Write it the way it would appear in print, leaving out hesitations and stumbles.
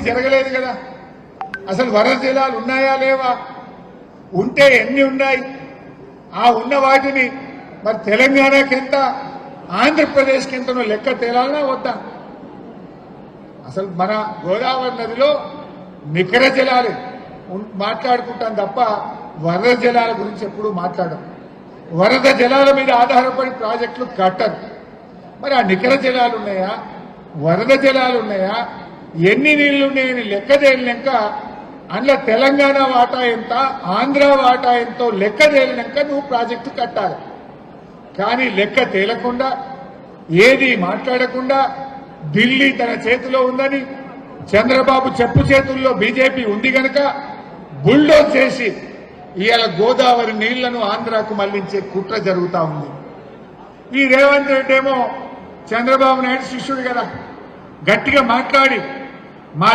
జరగలేదు కదా. అసలు వరద జలాలు ఉన్నాయా లేవా, ఉంటే ఎన్ని ఉన్నాయి, ఆ ఉన్న వాటిని మరి తెలంగాణకి ఎంత ఆంధ్రప్రదేశ్కి ఎంతనో లెక్క తేలాలనా వద్దా? అసలు మన గోదావరి నదిలో నికర జలాలు మాట్లాడుకుంటాం తప్ప వరద జలాల గురించి ఎప్పుడూ మాట్లాడం. వరద జలాల మీద ఆధారపడి ప్రాజెక్టులు కట్టరు. మరి ఆ నికర జలాలు ఉన్నాయా, వరద జలాలు ఉన్నాయా, ఎన్ని నీళ్లు ఉన్నాయని లెక్క తేలినాక అందులో తెలంగాణ వాటా ఎంత, ఆంధ్ర వాటా ఎంతో లెక్క తేలినాక నువ్వు ప్రాజెక్టు కట్టాలి. కానీ లెక్క తేలకుండా ఏది మాట్లాడకుండా ఢిల్లీ తన చేతిలో ఉందని, చంద్రబాబు చెప్పు చేతుల్లో బీజేపీ ఉంది గనక బుల్డోజ్ చేసి ఇవాళ గోదావరి నీళ్లను ఆంధ్రాకు మళ్లించే కుట్ర జరుగుతా ఉంది. ఈ రేవంత్ రెడ్డి ఏమో చంద్రబాబు నాయుడు శిష్యుడు కదా, గట్టిగా మాట్లాడి మా